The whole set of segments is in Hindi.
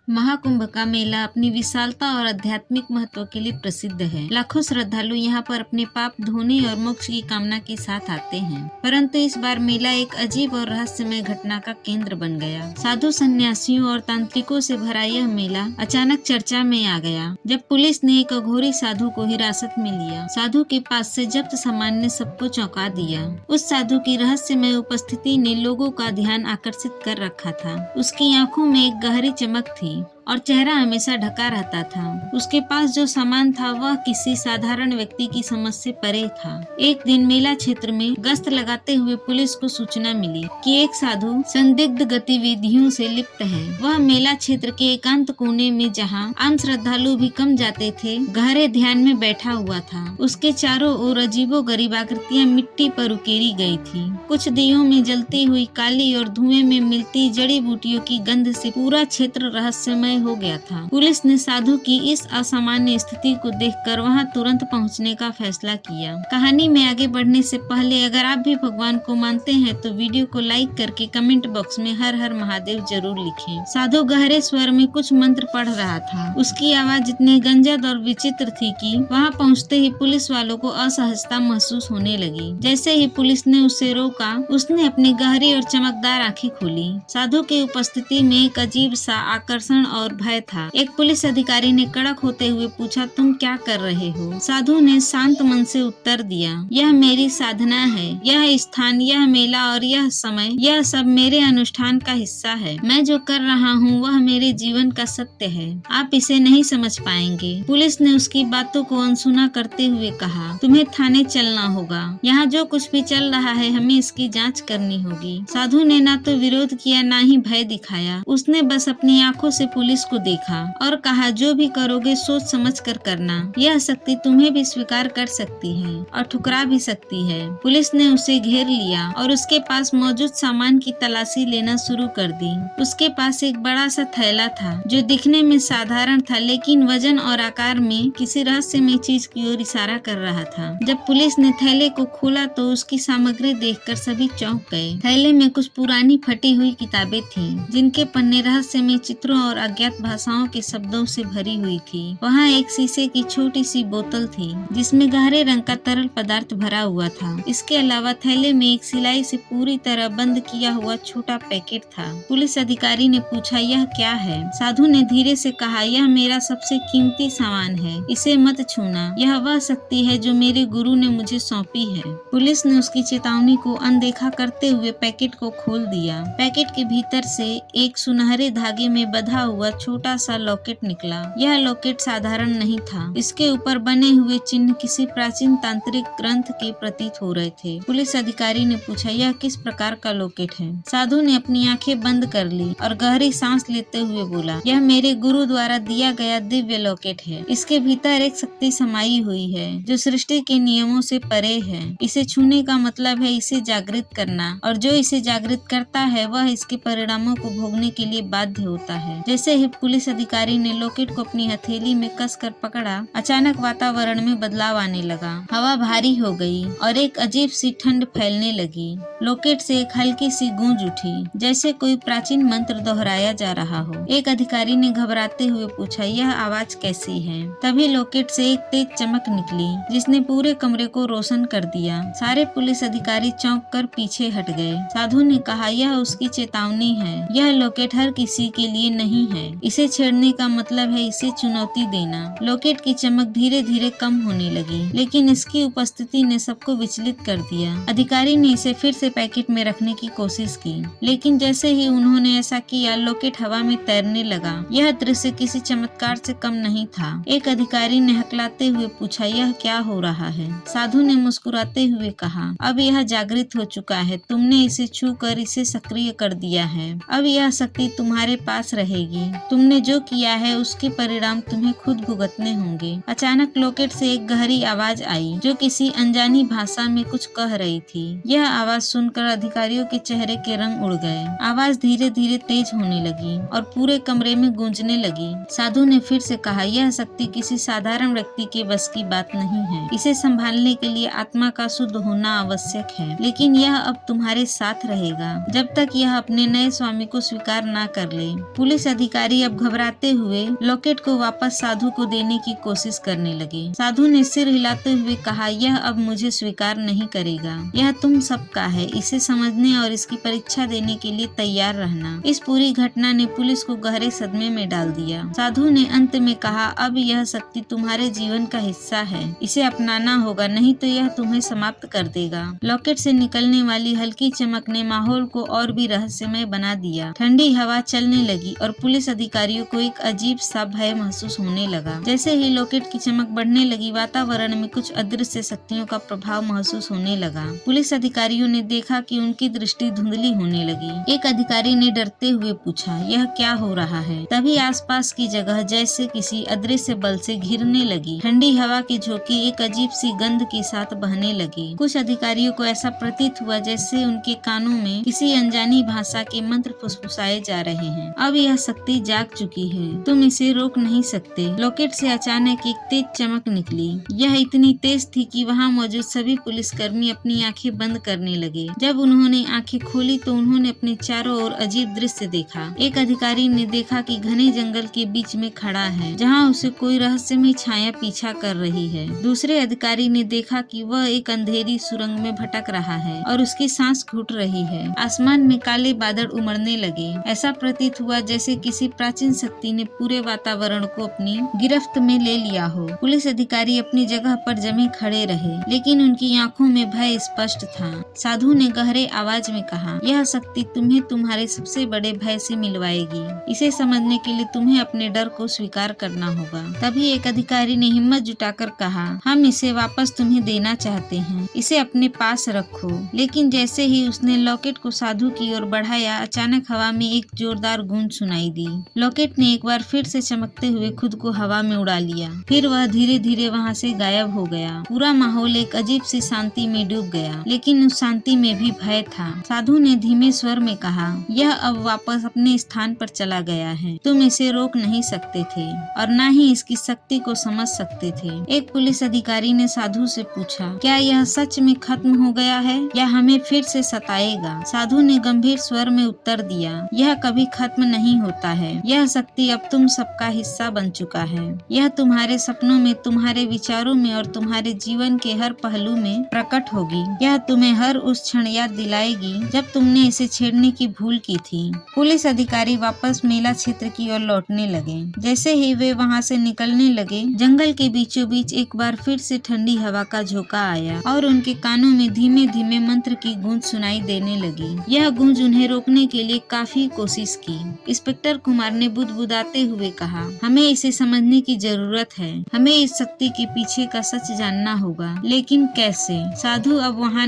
महाकुंभ का मेला अपनी विशालता और आध्यात्मिक महत्व के लिए प्रसिद्ध है। लाखों श्रद्धालु यहाँ पर अपने पाप धोने और मोक्ष की कामना के साथ आते हैं। परंतु इस बार मेला एक अजीब और रहस्यमय घटना का केंद्र बन गया। साधु सन्यासियों और तांत्रिकों से भरा यह मेला अचानक चर्चा में आ गया जब पुलिस ने एक अघोरी साधु को हिरासत में लिया। साधु के पास से जब्त सामान ने सबको चौंका दिया। उस साधु की रहस्यमय उपस्थिति ने लोगों का ध्यान आकर्षित कर रखा था। उसकी आंखों में एक गहरी चमक थी और चेहरा हमेशा ढका रहता था। उसके पास जो सामान था वह किसी साधारण व्यक्ति की समझ से परे था। एक दिन मेला क्षेत्र में गश्त लगाते हुए पुलिस को सूचना मिली कि एक साधु संदिग्ध गतिविधियों से लिप्त है। वह मेला क्षेत्र के एकांत कोने में, जहां आम श्रद्धालु भी कम जाते थे, गहरे ध्यान में बैठा हुआ था। उसके चारों ओर अजीबोगरीब आकृतियां मिट्टी पर उकेरी गई थी। कुछ दियों में जलती हुई काली और धुएं में मिलती जड़ी बूटियों की गंध से पूरा क्षेत्र रहस्यमय हो गया था। पुलिस ने साधु की इस असामान्य स्थिति को देखकर वहां तुरंत पहुंचने का फैसला किया। कहानी में आगे बढ़ने से पहले अगर आप भी भगवान को मानते हैं तो वीडियो को लाइक करके कमेंट बॉक्स में हर हर महादेव जरूर लिखें। साधु गहरे स्वर में कुछ मंत्र पढ़ रहा था। उसकी आवाज इतनी गंजत और विचित्र थी कि वहां पहुंचते ही पुलिस वालों को असहजता महसूस होने लगी। जैसे ही पुलिस ने उसे रोका, उसने अपनी गहरी और चमकदार आंखें खोली। साधु की उपस्थिति में एक अजीब सा आकर्षण और भय था। एक पुलिस अधिकारी ने कड़क होते हुए पूछा, तुम क्या कर रहे हो? साधु ने शांत मन से उत्तर दिया, यह मेरी साधना है। यह स्थान, यह मेला और यह समय, यह सब मेरे अनुष्ठान का हिस्सा है। मैं जो कर रहा हूँ वह मेरे जीवन का सत्य है। आप इसे नहीं समझ पाएंगे। पुलिस ने उसकी बातों को अनसुना करते हुए कहा, तुम्हें थाने चलना होगा। यहाँ जो कुछ भी चल रहा है हमें इसकी जाँच करनी होगी। साधु ने ना तो विरोध किया ना ही भय दिखाया। उसने बस अपनी आंखों से पुलिस को देखा और कहा, जो भी करोगे सोच समझ कर करना। यह शक्ति तुम्हें भी स्वीकार कर सकती है और ठुकरा भी सकती है। पुलिस ने उसे घेर लिया और उसके पास मौजूद सामान की तलाशी लेना शुरू कर दी। उसके पास एक बड़ा सा थैला था जो दिखने में साधारण था, लेकिन वजन और आकार में किसी रहस्यमय चीज की ओर इशारा कर रहा था। जब पुलिस ने थैले को खोला तो उसकी सामग्री देखकर सभी चौंक गए। थैले में कुछ पुरानी फटी हुई किताबें थीं, जिनके पन्ने रहस्यमय चित्रों और अज्ञात भाषाओं के शब्दों से भरी हुई थी। वहाँ एक शीशे की छोटी सी बोतल थी जिसमें गहरे रंग का तरल पदार्थ भरा हुआ था। इसके अलावा थैले में एक सिलाई से पूरी तरह बंद किया हुआ छोटा पैकेट था। पुलिस अधिकारी ने पूछा, यह क्या है? साधु ने धीरे से कहा, यह मेरा सबसे कीमती सामान है, इसे मत छूना। यह वह शक्ति है जो मेरे गुरु ने मुझे सौंपी है। पुलिस ने उसकी चेतावनी को अनदेखा करते हुए पैकेट को खोल दिया। पैकेट के भीतर से एक सुनहरे धागे में बंधा हुआ छोटा सा लॉकेट निकला। यह लॉकेट साधारण नहीं था। इसके ऊपर बने हुए चिन्ह किसी प्राचीन तांत्रिक ग्रंथ के प्रतीत हो रहे थे। पुलिस अधिकारी ने पूछा, यह किस प्रकार का लॉकेट है? साधु ने अपनी आंखें बंद कर ली और गहरी सांस लेते हुए बोला, यह मेरे गुरु द्वारा दिया गया दिव्य लॉकेट है। इसके भीतर एक शक्ति समाई हुई है जो सृष्टि के नियमों से परे है। इसे छूने का मतलब है इसे जागृत करना, और जो इसे जागृत करता है वह इसके परिणामों को भोगने के लिए बाध्य होता है। जैसे ही पुलिस अधिकारी ने लॉकेट को अपनी हथेली में कसकर पकड़ा, अचानक वातावरण में बदलाव आने लगा। हवा भारी हो गई और एक अजीब सी ठंड फैलने लगी। लॉकेट से एक हल्की सी गूंज उठी, जैसे कोई प्राचीन मंत्र दोहराया जा रहा हो। एक अधिकारी ने घबराते हुए पूछा, यह आवाज कैसी है? तभी लॉकेट से एक तेज चमक निकली जिसने पूरे कमरे को रोशन कर दिया। सारे पुलिस अधिकारी चौंक कर पीछे हट गए। साधु ने कहा, यह उसकी चेतावनी है। यह लॉकेट हर किसी के लिए नहीं है। इसे छेड़ने का मतलब है इसे चुनौती देना। लॉकेट की चमक धीरे धीरे कम होने लगी, लेकिन इसकी उपस्थिति ने सबको विचलित कर दिया। अधिकारी ने इसे फिर से पैकेट में रखने की कोशिश की, लेकिन जैसे ही उन्होंने ऐसा किया, लॉकेट हवा में तैरने लगा। यह दृश्य किसी चमत्कार से कम नहीं था। एक अधिकारी ने हकलाते हुए पूछा, यह क्या हो रहा है? साधु ने मुस्कुराते हुए कहा, अब यह जागृत हो चुका है। तुमने इसे छू कर इसे सक्रिय कर दिया है। अब यह शक्ति तुम्हारे पास रहेगी। तुमने जो किया है उसके परिणाम तुम्हें खुद भुगतने होंगे। अचानक लॉकेट से एक गहरी आवाज आई जो किसी अनजानी भाषा में कुछ कह रही थी। यह आवाज सुनकर अधिकारियों के चेहरे के रंग उड़ गए। आवाज धीरे धीरे तेज होने लगी और पूरे कमरे में गूंजने लगी। साधु ने फिर से कहा, यह शक्ति किसी साधारण व्यक्ति के बस की बात नहीं है। इसे संभालने के लिए आत्मा का शुद्ध होना आवश्यक है, लेकिन यह अब तुम्हारे साथ रहेगा जब तक यह अपने नए स्वामी को स्वीकार न कर ले। पुलिस अधिकारी अधिकारी अब घबराते हुए लॉकेट को वापस साधु को देने की कोशिश करने लगे। साधु ने सिर हिलाते हुए कहा, यह अब मुझे स्वीकार नहीं करेगा। यह तुम सबका है। इसे समझने और इसकी परीक्षा देने के लिए तैयार रहना। इस पूरी घटना ने पुलिस को गहरे सदमे में डाल दिया। साधु ने अंत में कहा, अब यह शक्ति तुम्हारे जीवन का हिस्सा है। इसे अपनाना होगा, नहीं तो यह तुम्हें समाप्त कर देगा। लॉकेट से निकलने वाली हल्की चमक ने माहौल को और भी रहस्यमय बना दिया। ठंडी हवा चलने लगी और पुलिस अधिकारियों को एक अजीब सा भय महसूस होने लगा। जैसे ही लॉकेट की चमक बढ़ने लगी, वातावरण में कुछ अदृश्य शक्तियों का प्रभाव महसूस होने लगा। पुलिस अधिकारियों ने देखा कि उनकी दृष्टि धुंधली होने लगी। एक अधिकारी ने डरते हुए पूछा, यह क्या हो रहा है? तभी आसपास की जगह जैसे किसी अदृश्य बल से घिरने लगी। ठंडी हवा की झोंकी एक अजीब सी गंध के साथ बहने लगी। कुछ अधिकारियों को ऐसा प्रतीत हुआ जैसे उनके कानों में किसी अनजानी भाषा के मंत्र फुसफुसाए जा रहे हैं। अब यह शक्ति जाग चुकी है, तुम इसे रोक नहीं सकते। लॉकेट से अचानक एक तेज चमक निकली। यह इतनी तेज थी कि वहां मौजूद सभी पुलिसकर्मी अपनी आंखें बंद करने लगे। जब उन्होंने आंखें खोली तो उन्होंने अपने चारों ओर अजीब दृश्य देखा। एक अधिकारी ने देखा कि घने जंगल के बीच में खड़ा है, जहां उसे कोई रहस्यमय छाया पीछा कर रही है। दूसरे अधिकारी ने देखा कि वह एक अंधेरी सुरंग में भटक रहा है और उसकी सांस घुट रही है। आसमान में काले बादल उमड़ने लगे। ऐसा प्रतीत हुआ जैसे किसी प्राचीन शक्ति ने पूरे वातावरण को अपनी गिरफ्त में ले लिया हो। पुलिस अधिकारी अपनी जगह पर जमे खड़े रहे, लेकिन उनकी आंखों में भय स्पष्ट था। साधु ने गहरे आवाज में कहा, यह शक्ति तुम्हें तुम्हारे सबसे बड़े भय से मिलवाएगी। इसे समझने के लिए तुम्हें अपने डर को स्वीकार करना होगा। तभी एक अधिकारी ने हिम्मत जुटाकर कहा, हम इसे वापस तुम्हें देना चाहते हैं। इसे अपने पास रखो। लेकिन जैसे ही उसने लॉकेट को साधु की ओर बढ़ाया, अचानक हवा में एक जोरदार गूंज सुनाई दी। लॉकेट ने एक बार फिर से चमकते हुए खुद को हवा में उड़ा लिया। फिर वह धीरे धीरे वहां से गायब हो गया। पूरा माहौल एक अजीब सी शांति में डूब गया, लेकिन उस शांति में भी भय था। साधु ने धीमे स्वर में कहा, यह अब वापस अपने स्थान पर चला गया है। तुम इसे रोक नहीं सकते थे और न ही इसकी शक्ति को समझ सकते थे। एक पुलिस अधिकारी ने साधु से पूछा, क्या यह सच में खत्म हो गया है या हमें फिर से सताएगा? साधु ने गंभीर स्वर में उत्तर दिया, यह कभी खत्म नहीं होता है। यह शक्ति अब तुम सबका हिस्सा बन चुका है। यह तुम्हारे सपनों में, तुम्हारे विचारों में और तुम्हारे जीवन के हर पहलू में प्रकट होगी। यह तुम्हें हर उस क्षण याद दिलाएगी जब तुमने इसे छेड़ने की भूल की थी। पुलिस अधिकारी वापस मेला क्षेत्र की ओर लौटने लगे। जैसे ही वे वहां से निकलने लगे, जंगल के बीचों बीच एक बार फिर से ठंडी हवा का झोंका आया और उनके कानों में धीमे धीमे मंत्र की गूंज सुनाई देने लगी। यह गूंज उन्हें रोकने के लिए काफी कोशिश की। इंस्पेक्टर कुमार ने बुदबुदाते हुए कहा, हमें इसे समझने की जरूरत है। हमें इस शक्ति के पीछे का सच जानना होगा, लेकिन कैसे? साधु अब वहाँ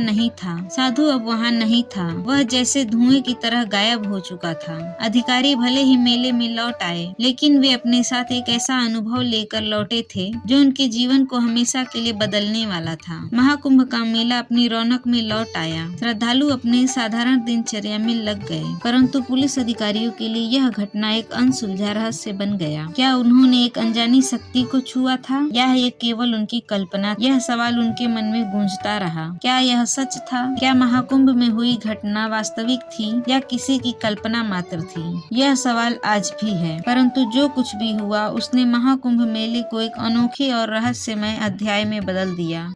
नहीं था। वह जैसे धुएं की तरह गायब हो चुका था। अधिकारी भले ही मेले में लौट आए, लेकिन वे अपने साथ एक ऐसा अनुभव लेकर लौटे थे जो उनके जीवन को हमेशा के लिए बदलने वाला था। महाकुंभ का मेला अपनी रौनक में लौट आया। श्रद्धालु अपने साधारण दिनचर्या में लग गए, परंतु पुलिस अधिकारियों के लिए यह घटना एक अनसुलझा रहस्य बन गया। क्या उन्होंने एक अनजानी शक्ति को छुआ था या ये केवल उनकी कल्पना? यह सवाल उनके मन में गूंजता रहा। क्या यह सच था? क्या महाकुंभ में हुई घटना वास्तविक थी या किसी की कल्पना मात्र थी? यह सवाल आज भी है, परंतु जो कुछ भी हुआ उसने महाकुंभ मेले को एक अनोखे और रहस्यमय अध्याय में बदल दिया।